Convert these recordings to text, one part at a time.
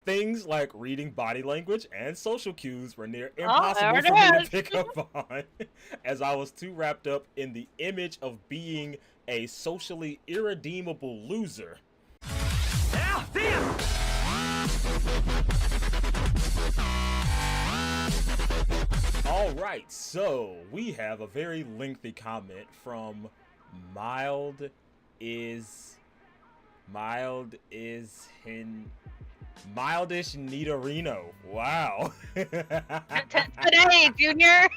Things like reading body language and social cues were near Oh, impossible there for me to it is. pick up on, as I was too wrapped up in the image of being a socially irredeemable loser. Ow, damn! All right, so we have a very lengthy comment from mild is mildish Nitorino. Wow. Today, Junior.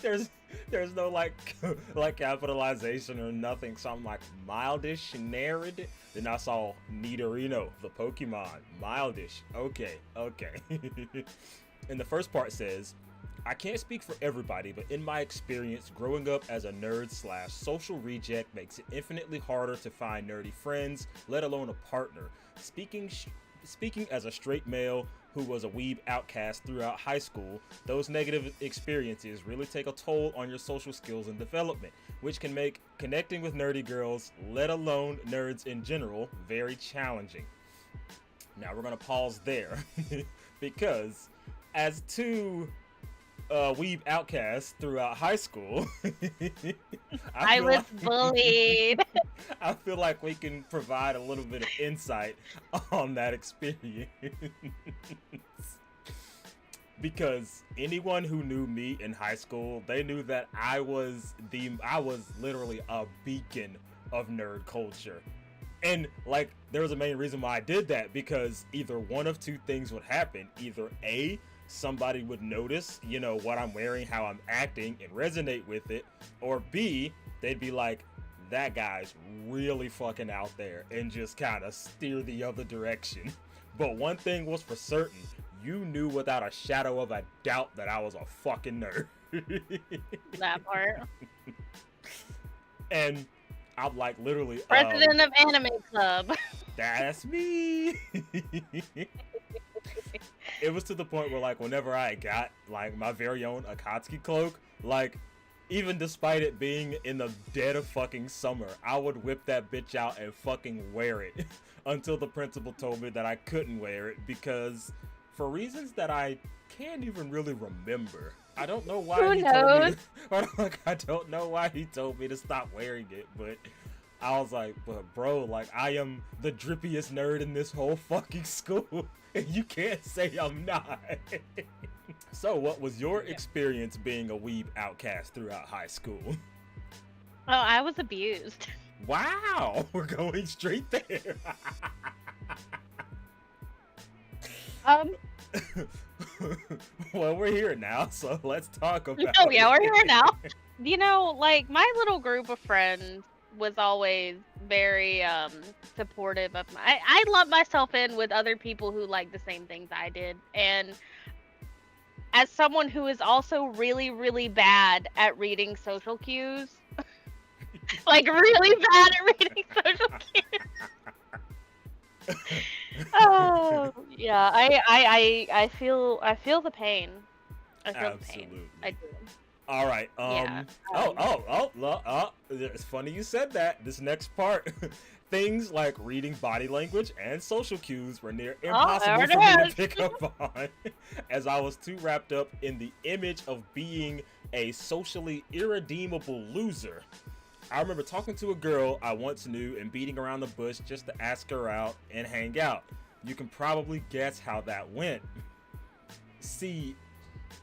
there's there's no like capitalization or nothing. So I'm like mildish Narid. Then I saw Nidorino, the Pokemon. Mildish. Okay. And the first part says, I can't speak for everybody, but in my experience, growing up as a nerd/social reject makes it infinitely harder to find nerdy friends, let alone a partner. Speaking as a straight male who was a weeb outcast throughout high school, those negative experiences really take a toll on your social skills and development, which can make connecting with nerdy girls, let alone nerds in general, very challenging. Now we're gonna pause there because as two weeb outcasts throughout high school, I was bullied. I feel like we can provide a little bit of insight on that experience. Because anyone who knew me in high school, they knew that I was literally a beacon of nerd culture. And like there was a main reason why I did that, because either one of two things would happen. Either A, somebody would notice, what I'm wearing, how I'm acting, and resonate with it, or B, they'd be like, that guy's really fucking out there, and just kind of steer the other direction. But one thing was for certain, you knew without a shadow of a doubt that I was a fucking nerd. That part. And I'm like literally President of Anime Club. That's me. It was to the point where like whenever I got like my very own Akatsuki cloak, like even despite it being in the dead of fucking summer, I would whip that bitch out and fucking wear it until the principal told me that I couldn't wear it because for reasons that I can't even really remember. I don't know why Who knows? I don't know why he told me to stop wearing it, but I was like, but bro, like I am the drippiest nerd in this whole fucking school. And you can't say I'm not. So what was your experience being a weeb outcast throughout high school? Oh, I was abused. Wow, we're going straight there. Well, we're here now, so let's talk about Oh yeah, it. we're here now. Like my little group of friends was always very supportive of I lumped myself in with other people who like the same things I did, and as someone who is also really really bad at reading social cues, like really bad at reading social cues. Oh yeah, I feel the pain. I feel the pain. Absolutely. I do. All right. Yeah, It's funny you said that. This next part, things like reading body language and social cues were near impossible there for it me is. to pick up on, as I was too wrapped up in the image of being a socially irredeemable loser. I remember talking to a girl I once knew and beating around the bush just to ask her out and hang out. You can probably guess how that went. See,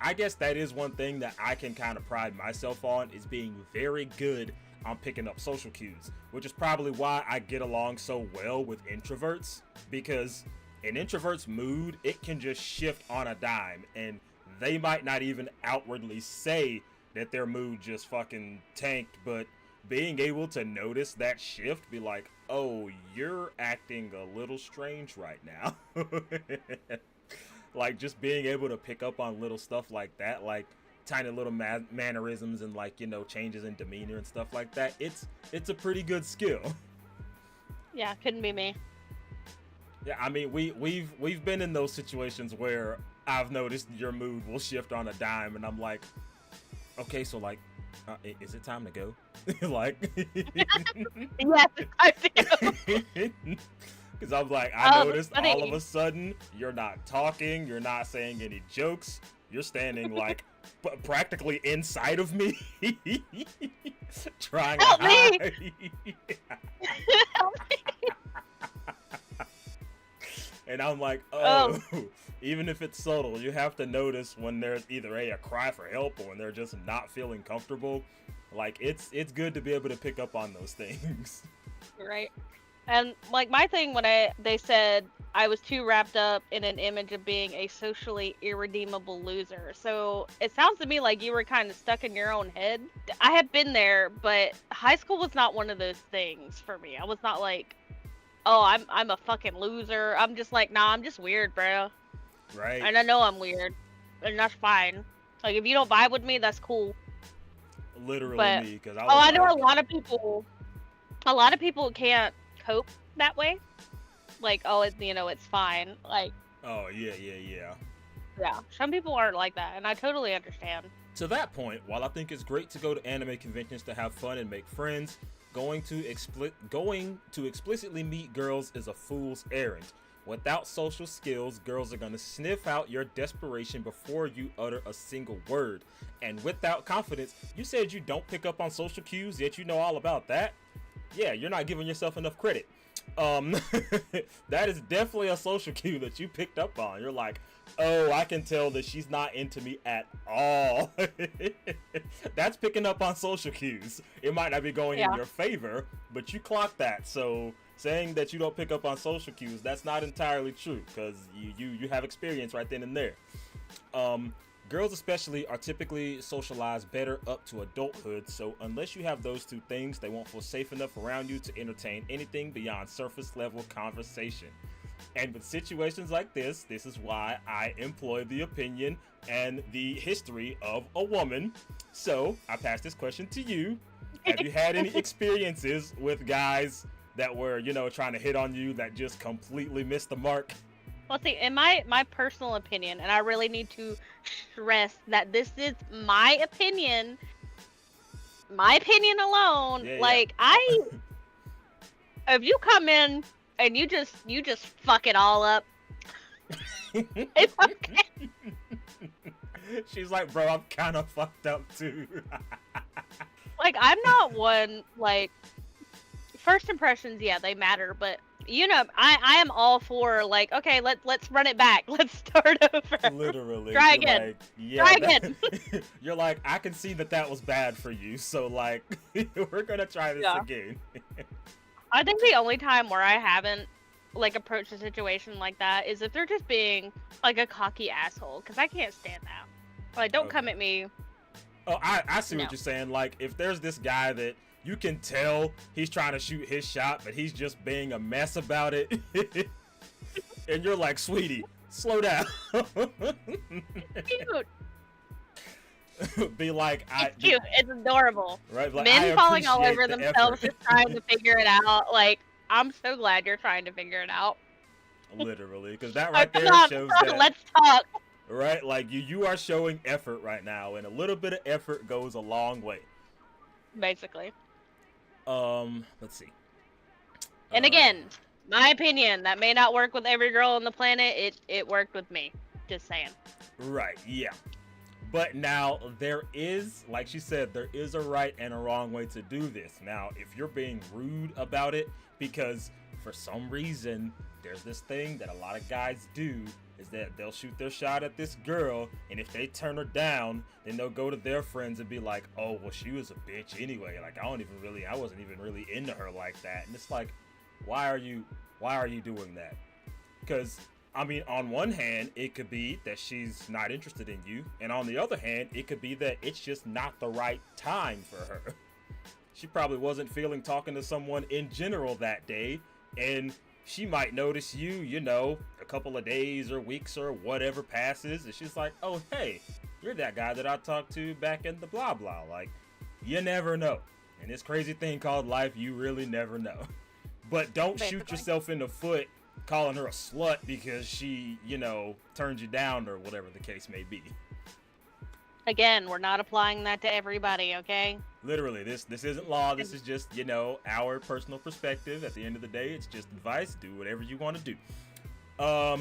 I guess that is one thing that I can kind of pride myself on, is being very good on picking up social cues, which is probably why I get along so well with introverts, because an introvert's mood, it can just shift on a dime, and they might not even outwardly say that their mood just fucking tanked, but being able to notice that shift, be like, oh, you're acting a little strange right now. Like just being able to pick up on little stuff like that, like tiny little mannerisms and like, changes in demeanor and stuff like that. It's a pretty good skill. Yeah, couldn't be me. Yeah, I mean, we've been in those situations where I've noticed your mood will shift on a dime, and I'm like, okay, so like, is it time to go? Like, Yes, I do. Because I'm like, I Oh, noticed funny. all of a sudden you're not talking, you're not saying any jokes, you're standing like practically inside of me, trying to Help me! hide. And I'm like, oh, even if it's subtle, you have to notice when there's either a cry for help or when they're just not feeling comfortable. Like, it's good to be able to pick up on those things. Right. And like my thing when they said I was too wrapped up in an image of being a socially irredeemable loser. So it sounds to me like you were kind of stuck in your own head. I have been there, but high school was not one of those things for me. I was not like, oh, I'm a fucking loser. I'm just like, nah, I'm just weird, bro. Right? And I know I'm weird, and that's fine. Like if you don't vibe with me, that's cool. Literally But me, because I know a lot of people. A lot of people can't cope that way. Like, oh, it's fine. Like, oh yeah. yeah, some people aren't like that, and I totally understand. To that point, while I think it's great to go to anime conventions to have fun and make friends, going to explicitly meet girls is a fool's errand. Without social skills, girls are going to sniff out your desperation before you utter a single word. And without confidence, you said you don't pick up on social cues, yet you know all about that? Yeah, you're not giving yourself enough credit. That is definitely a social cue that you picked up on. You're like, oh, I can tell that she's not into me at all. That's picking up on social cues. It might not be going in your favor, but you clock that. So saying that you don't pick up on social cues, that's not entirely true, because you have experience right then and there. Girls especially are typically socialized better up to adulthood, so unless you have those two things, they won't feel safe enough around you to entertain anything beyond surface level conversation. And with situations like this is why I employ the opinion and the history of a woman. So I pass this question to you. Have you had any experiences with guys that were, trying to hit on you that just completely missed the mark? Well, see, in my personal opinion, and I really need to stress that this is my opinion alone. If you come in and you just fuck it all up, it's okay. She's like, bro, I'm kind of fucked up too. Like, I'm not one, like, first impressions, yeah, they matter, but I am all for, like, okay, let's run it back. Let's start over. Literally. Try again. Like, yeah, Try again. You're like, I can see that was bad for you, so, like, we're gonna try this again. I think the only time where I haven't, like, approached a situation like that is if they're just being, like, a cocky asshole, because I can't stand that. Like, don't come at me. Oh, I see what you're saying. Like, if there's this guy that you can tell he's trying to shoot his shot, but he's just being a mess about it. And you're like, sweetie, slow down. Cute. Be like, it's cute. It's adorable. Right? Like, men falling all over themselves just trying to figure it out. Like, I'm so glad you're trying to figure it out. Literally, because that right there shows that. Let's talk. Right? Like, you are showing effort right now, and a little bit of effort goes a long way. Basically. Let's see. And again, my opinion, that may not work with every girl on the planet. It worked with me. Just saying. Right, yeah. But now, there is, like she said, there is a right and a wrong way to do this. Now, if you're being rude about it, because for some reason, there's this thing that a lot of guys do, is that they'll shoot their shot at this girl, and if they turn her down, then they'll go to their friends and be like, oh, well, she was a bitch anyway. Like, I wasn't even really into her like that. And it's like, why are you doing that? Because, I mean, on one hand, it could be that she's not interested in you, and on the other hand, it could be that it's just not the right time for her. She probably wasn't feeling talking to someone in general that day, and she might notice you, a couple of days or weeks or whatever passes, and she's like, oh, hey, you're that guy that I talked to back in the blah blah. Like, you never know. In this crazy thing called life, you really never know. But don't shoot yourself in the foot calling her a slut because she, turned you down or whatever the case may be. Again, we're not applying that to everybody, okay? Literally, this isn't law. This is just, our personal perspective. At the end of the day, it's just advice. Do whatever you want to do.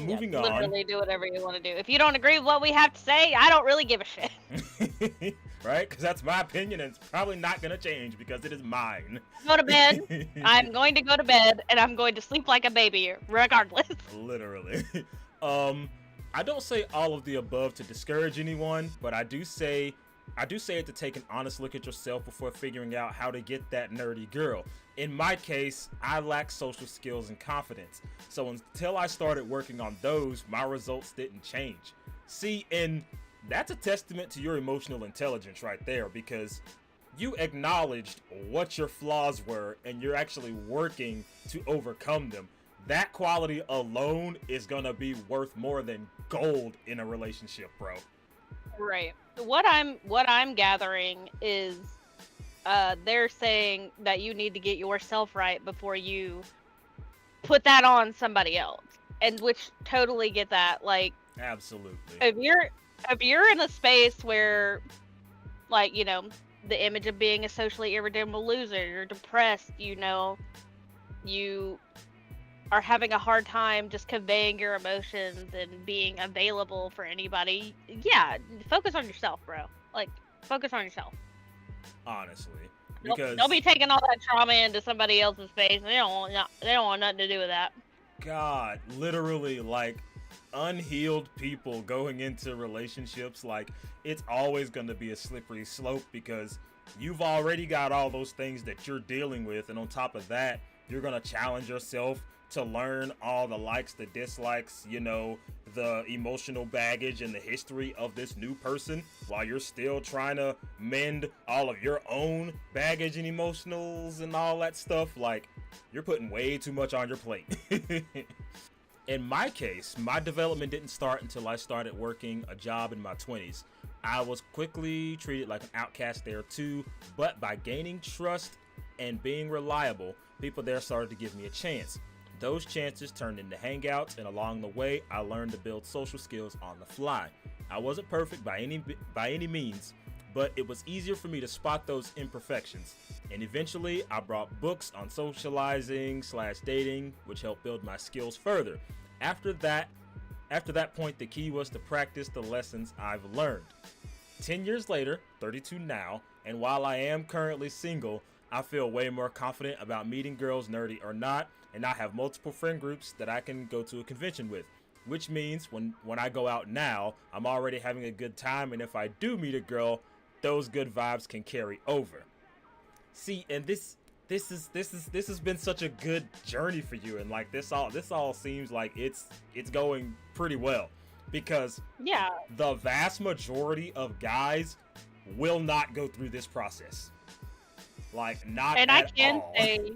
Moving on. Literally do whatever you want to do. If you don't agree with what we have to say, I don't really give a shit. Right? Because that's my opinion, and it's probably not going to change because it is mine. Go to bed. I'm going to go to bed, and I'm going to sleep like a baby, regardless. Literally. I don't say all of the above to discourage anyone, but I do say it to take an honest look at yourself before figuring out how to get that nerdy girl. In my case, I lack social skills and confidence. So until I started working on those, my results didn't change. See, and that's a testament to your emotional intelligence right there, because you acknowledged what your flaws were and you're actually working to overcome them. That quality alone is gonna be worth more than gold in a relationship, bro. Right. What I'm gathering is they're saying that you need to get yourself right before you put that on somebody else. And which totally get that. Like, absolutely. If you're in a space where, like, the image of being a socially irredeemable loser, you're depressed, you are having a hard time just conveying your emotions and being available for anybody, yeah, focus on yourself, bro. Like, focus on yourself. Honestly. Because don't be taking all that trauma into somebody else's face. They don't want nothing to do with that. God, literally, like, unhealed people going into relationships, like, it's always going to be a slippery slope because you've already got all those things that you're dealing with, and on top of that, you're going to challenge yourself to learn all the likes, the dislikes, the emotional baggage and the history of this new person while you're still trying to mend all of your own baggage and emotionals and all that stuff. Like, you're putting way too much on your plate. In my case, my development didn't start until I started working a job in my 20s. I was quickly treated like an outcast there too, but by gaining trust and being reliable, people there started to give me a chance. Those chances turned into hangouts, and along the way, I learned to build social skills on the fly. I wasn't perfect by any means, but it was easier for me to spot those imperfections. And eventually, I brought books on socializing/dating, which helped build my skills further. After that point, the key was to practice the lessons I've learned. 10 years later, 32 now, and while I am currently single, I feel way more confident about meeting girls, nerdy or not, and I have multiple friend groups that I can go to a convention with, which means when I go out now, I'm already having a good time, and if I do meet a girl, those good vibes can carry over. See, and this has been such a good journey for you, and like this all seems like it's going pretty well, because the vast majority of guys will not go through this process. Like, not and at I can all. say,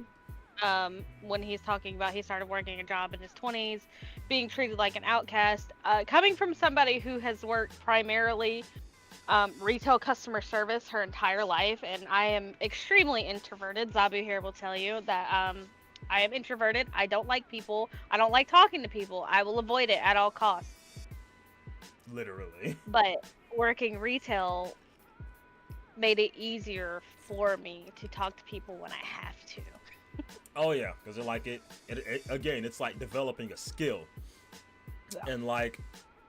when he's talking about he started working a job in his 20s, being treated like an outcast, coming from somebody who has worked primarily retail customer service her entire life, and I am extremely introverted. Zabu here will tell you that I am introverted. I don't like people. I don't like talking to people. I will avoid it at all costs. Literally. But working retail made it easier for me to talk to people when I have to. Oh yeah, because they're like it again, it's like developing a skill. Yeah. And like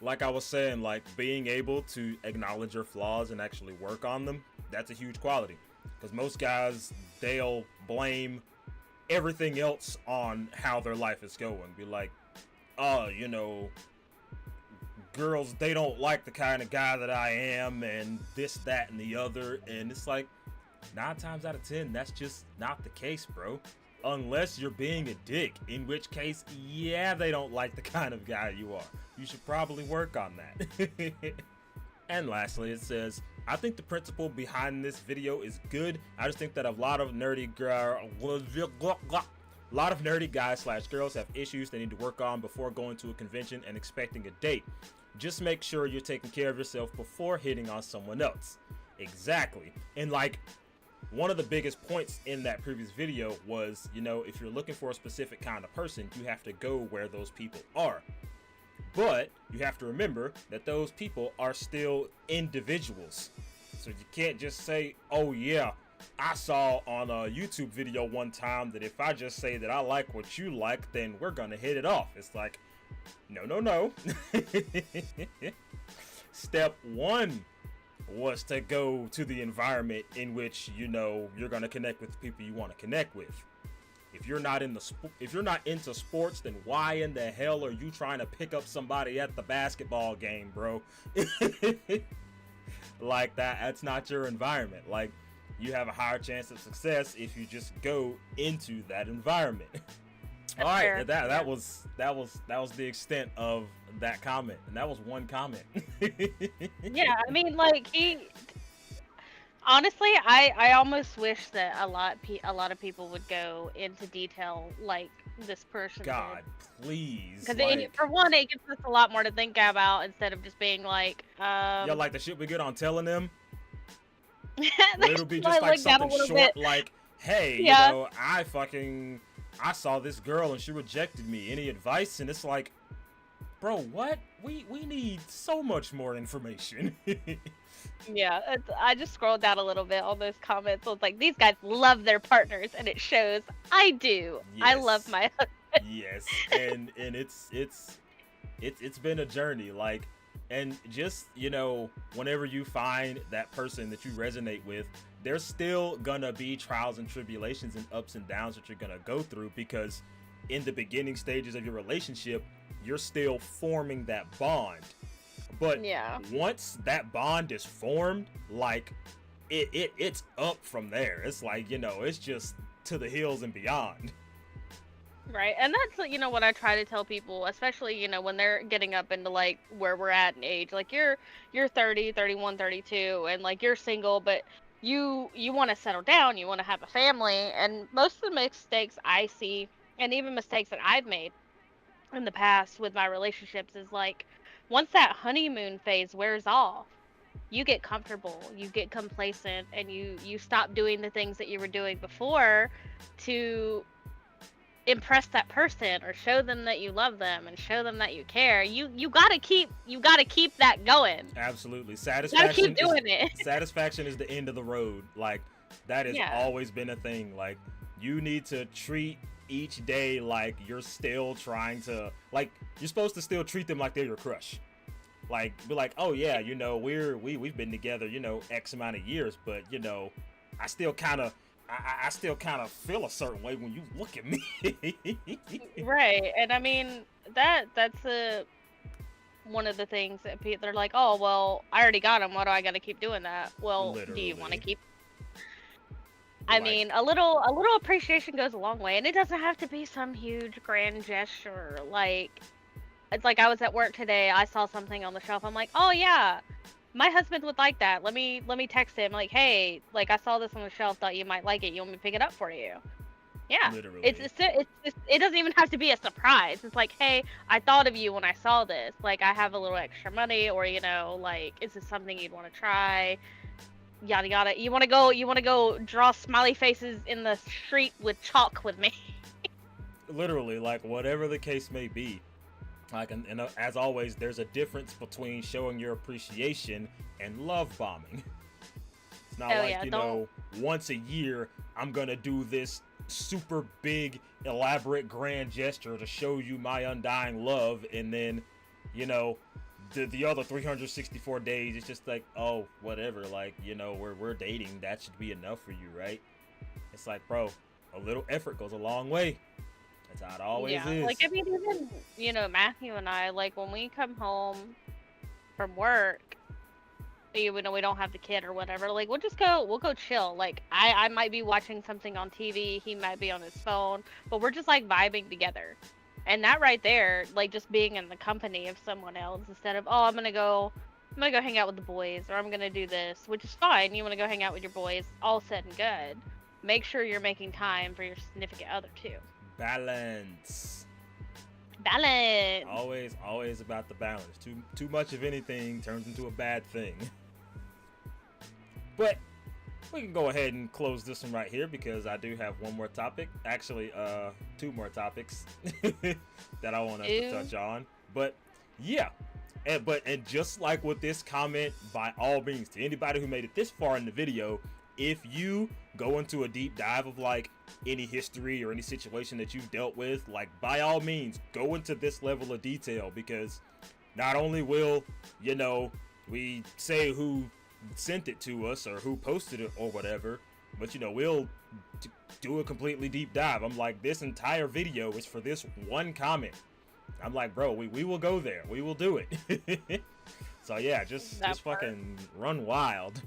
I was saying, like, being able to acknowledge your flaws and actually work on them, that's a huge quality. Because most guys, they'll blame everything else on how their life is going. Be like, girls, they don't like the kind of guy that I am, and this, that, and the other. And it's like, 9 times out of 10, that's just not the case, bro. Unless you're being a dick, in which case, yeah, they don't like the kind of guy you are. You should probably work on that. And lastly, it says, I think the principle behind this video is good. I just think that a lot of nerdy guys/girls have issues they need to work on before going to a convention and expecting a date. Just make sure you're taking care of yourself before hitting on someone else. Exactly. And like, one of the biggest points in that previous video was, if you're looking for a specific kind of person, you have to go where those people are. But you have to remember that those people are still individuals. So you can't just say, oh yeah, I saw on a YouTube video one time that if I just say that I like what you like, then we're gonna hit it off. It's like, no. Step one was to go to the environment in which you're gonna connect with the people you want to connect with. If you're not into sports, then why in the hell are you trying to pick up somebody at the basketball game, bro? Like that's not your environment. Like, you have a higher chance of success if you just go into that environment. All right, fair. that was the extent of that comment, and that was one comment. Yeah, I mean, like, honestly, I almost wish that a lot of people would go into detail like this person God, please. because Like, for one, it gives us a lot more to think about instead of just being like, like the shit we get on telling them. they It'll be should just like that a something little short, bit. like, hey, Yeah. I saw this girl and she rejected me. Any advice? And it's like, bro, what? We need so much more information. Yeah, I just scrolled down a little bit on those comments. So it's like, these guys love their partners, and it shows. I do. I love Yes. my Yes, and it's been a journey, like, and just whenever you find that person that you resonate with, there's still gonna be trials and tribulations and ups and downs that you're gonna go through, because in the beginning stages of your relationship, you're still forming that bond. But Yeah. once that bond is formed, like, it's up from there. It's like, it's just to the hills and beyond. Right, and that's what I try to tell people, especially when they're getting up into like where we're at in age. Like you're 30, 31, 32, and like you're single, but you want to settle down, you want to have a family, and most of the mistakes I see, and even mistakes that I've made in the past with my relationships, is like once that honeymoon phase wears off, you get comfortable, you get complacent, and you stop doing the things that you were doing before to impress that person or show them that you love them and show them that you care. You gotta keep that going. Absolutely. You gotta keep doing it. Satisfaction is the end of the road. Like, that has Yeah. always been a thing. Like, you need to treat each day like you're still trying to, like, you're supposed to still treat them like they're your crush. Like, be like, oh yeah, we've been together, X amount of years, but I still kind of feel a certain way when you look at me. Right, and I mean that's one of the things that they're like, oh well, I already got him. Why do I got to keep doing that? Well, do you want to Literally. keep? I Like, mean, a little appreciation goes a long way, and it doesn't have to be some huge grand gesture. Like, it's like I was at work today. I saw something on the shelf. I'm like, oh yeah, my husband would like that. Let me text him like, hey, like I saw this on the shelf. Thought you might like it. You want me to pick it up for you? Yeah. literally. It doesn't even have to be a surprise. It's like, hey, I thought of you when I saw this. Like, I have a little extra money, or like, is this something you'd want to try? Yada yada. You want to go draw smiley faces in the street with chalk with me? Literally, like, whatever the case may be. Like, and as always, there's a difference between showing your appreciation and love bombing. It's not Oh, like, yeah, once a year, I'm gonna do this super big, elaborate, grand gesture to show you my undying love, and then, the other 364 days, it's just like, oh, whatever, like, we're dating, that should be enough for you, right? It's like, bro, a little effort goes a long way. That's how it always is. Like, I mean, even Matthew and I, like, when we come home from work, even though we don't have the kid or whatever, like, we'll go chill. Like, I might be watching something on TV, he might be on his phone, but we're just like vibing together. And that right there, like, just being in the company of someone else instead of, oh, I'm gonna go hang out with the boys, or I'm gonna do this, which is fine. You want to go hang out with your boys, all said and good. Make sure you're making time for your significant other too. Balance. Always about the balance. Too much of anything turns into a bad thing. But we can go ahead and close this one right here, because I do have one more topic. Actually, two more topics that I want us to touch on. But Yeah. And just like with this comment, by all means, to anybody who made it this far in the video, if you go into a deep dive of like any history or any situation that you've dealt with, like by all means, go into this level of detail, because not only will, you know, we say who sent it to us or who posted it or whatever, but you know, we'll do a completely deep dive. I'm like, this entire video is for this one comment. I'm like, bro, we will go there. We will do it. So yeah, just fucking run wild.